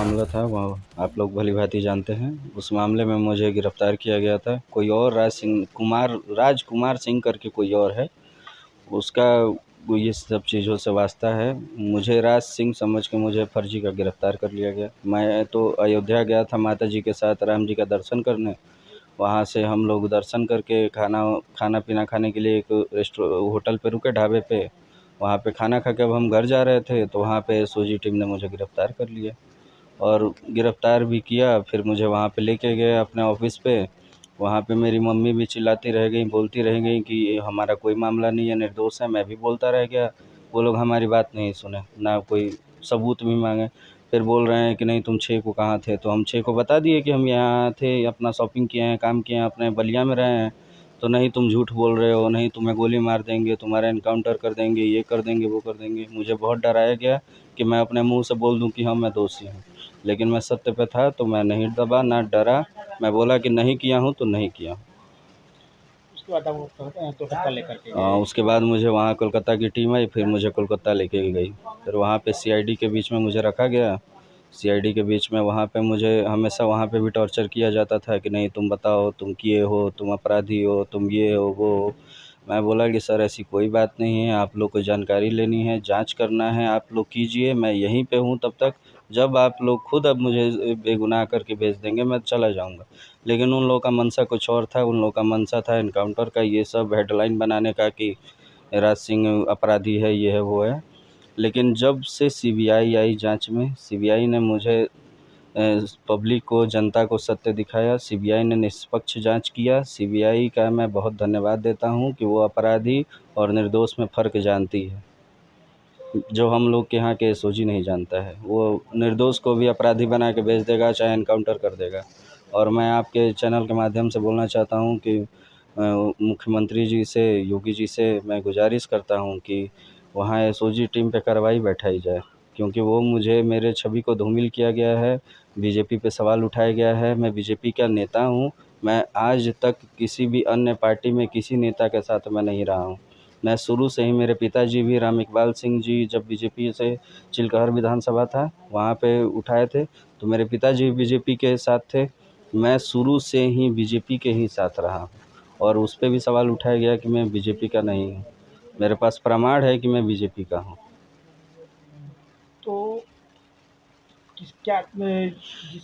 मामला था वह आप लोग भली-भाँति जानते हैं। उस मामले में मुझे गिरफ़्तार किया गया था। कोई और राजकुमार सिंह करके कोई और है, उसका वो ये सब चीज़ों से वास्ता है। मुझे राज सिंह समझ के मुझे फ़र्ज़ी का गिरफ़्तार कर लिया गया। मैं तो अयोध्या गया था माता जी के साथ राम जी का दर्शन करने। वहाँ से हम लोग दर्शन करके खाना-पीना खाने के लिए एक होटल पे रुके, ढाबे पे। वहाँ पे खाना खा के अब हम घर जा रहे थे, तो वहाँ पे एसओजी टीम ने मुझे गिरफ़्तार कर लिया और गिरफ़्तार भी किया। फिर मुझे वहाँ पे लेके गए अपने ऑफ़िस पे। वहाँ पे मेरी मम्मी भी चिल्लाती रह गईं, बोलती रह गईं कि हमारा कोई मामला नहीं है, निर्दोष है। मैं भी बोलता रह गया। वो लोग हमारी बात नहीं सुने, ना कोई सबूत भी माँगे। फिर बोल रहे हैं कि नहीं तुम 6 को कहाँ थे? तो हम 6 को बता दिए कि हम यहाँ थे, अपना शॉपिंग किए हैं, काम किए हैं, अपने बलिया में रहे हैं। तो नहीं तुम झूठ बोल रहे हो, नहीं तुम्हें गोली मार देंगे, तुम्हारा एनकाउंटर कर देंगे, ये कर देंगे, वो कर देंगे। मुझे बहुत डराया गया कि मैं अपने मुँह से बोल दूँ कि हाँ, मैं दोषी हूँ। लेकिन मैं सत्य पे था तो मैं नहीं दबा, ना डरा। मैं बोला कि नहीं किया हूँ तो नहीं किया हूँ। उसके बाद आप वो कोलकाता लेकर के गए। उसके बाद मुझे वहाँ कोलकाता की टीम आई, फिर मुझे कोलकाता लेके गई। फिर वहाँ पे सीआईडी के बीच में मुझे रखा गया। सीआईडी के बीच में वहाँ पे मुझे हमेशा वहाँ पे भी टॉर्चर किया जाता था कि नहीं तुम बताओ, तुम किए हो, तुम अपराधी हो, तुम ये हो, वो हो। मैं बोला कि सर ऐसी कोई बात नहीं है, आप लोग को जानकारी लेनी है, जाँच करना है, आप लोग कीजिए, मैं यहीं पे हूँ तब तक। जब आप लोग खुद अब मुझे बेगुनाह करके भेज देंगे, मैं चला जाऊँगा। लेकिन उन लोगों का मंशा कुछ और था, उन लोगों का मंशा था एनकाउंटर का, ये सब हेडलाइन बनाने का कि राज सिंह अपराधी है, ये है, वो है। लेकिन जब से सीबीआई आई जांच में, सीबीआई ने मुझे पब्लिक को, जनता को सत्य दिखाया। सीबीआई ने निष्पक्ष जांच किया। सीबीआई का मैं बहुत धन्यवाद देता हूं कि वो अपराधी और निर्दोष में फ़र्क जानती है, जो हम लोग के यहाँ के एसओजी नहीं जानता है। वो निर्दोष को भी अपराधी बना के भेज देगा, चाहे एनकाउंटर कर देगा। और मैं आपके चैनल के माध्यम से बोलना चाहता हूँ कि मुख्यमंत्री जी से, योगी जी से मैं गुजारिश करता हूँ कि वहाँ एसओजी टीम पे कार्रवाई बैठाई जाए, क्योंकि वो मुझे, मेरे छवि को धूमिल किया गया है, बीजेपी पे सवाल उठाया गया है। मैं बीजेपी का नेता हूँ। मैं आज तक किसी भी अन्य पार्टी में किसी नेता के साथ मैं नहीं रहा हूँ। मैं शुरू से ही, मेरे पिताजी भी राम इकबाल सिंह जी जब बीजेपी से चिलकहर विधानसभा था वहाँ पे उठाए थे, तो मेरे पिताजी बीजेपी के साथ थे। मैं शुरू से ही बीजेपी के ही साथ रहा हूँ और उस पे भी सवाल उठाया गया कि मैं बीजेपी का नहीं हूँ। मेरे पास प्रमाण है कि मैं बीजेपी का हूँ। तो जिस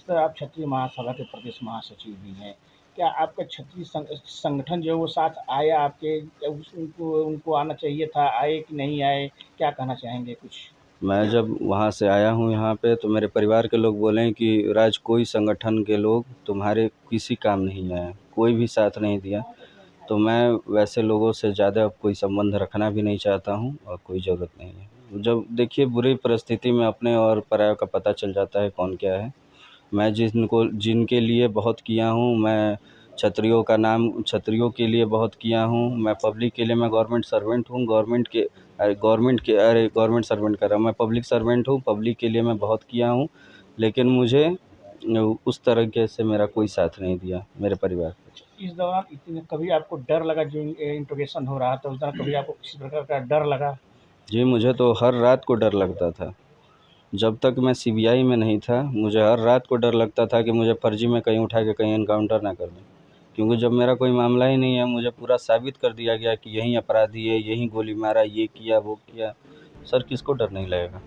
तरह आप क्षत्रिय महासभा के प्रदेश महासचिव भी हैं, क्या आपका क्षत्रिय संगठन जो है वो साथ आया आपके? उनको उनको आना चाहिए था, आए कि नहीं आए? क्या कहना चाहेंगे कुछ? मैं जब वहाँ से आया हूँ यहाँ पे, तो मेरे परिवार के लोग बोले कि राज, कोई संगठन के लोग तुम्हारे किसी काम नहीं आए, कोई भी साथ नहीं दिया। तो मैं वैसे लोगों से ज़्यादा अब कोई संबंध रखना भी नहीं चाहता हूँ और कोई ज़रूरत नहीं है। जब देखिए बुरी परिस्थिति में अपने और परायों का पता चल जाता है कौन क्या है। मैं जिनके लिए बहुत किया हूँ, मैं क्षत्रियों के लिए बहुत किया हूँ। मैं पब्लिक के लिए, मैं गवर्नमेंट सर्वेंट हूँ, गवर्नमेंट सर्वेंट कर रहा हूँ, मैं पब्लिक सर्वेंट हूँ, पब्लिक के लिए मैं बहुत किया हूँ। लेकिन मुझे उस तरीके से मेरा कोई साथ नहीं दिया मेरे परिवार का। इस दौरान इतने कभी आपको डर लगा, जो इंट्रोगेशन हो रहा था उस दौरान कभी आपको किसी प्रकार का डर लगा? जी, मुझे तो हर रात को डर लगता था। जब तक मैं सीबीआई में नहीं था, मुझे हर रात को डर लगता था कि मुझे फर्जी में कहीं उठा के कहीं एनकाउंटर ना कर दें। क्योंकि जब मेरा कोई मामला ही नहीं है, मुझे पूरा साबित कर दिया गया कि यही अपराधी है, यही गोली मारा, ये किया, वो किया। सर किसको डर नहीं लगेगा?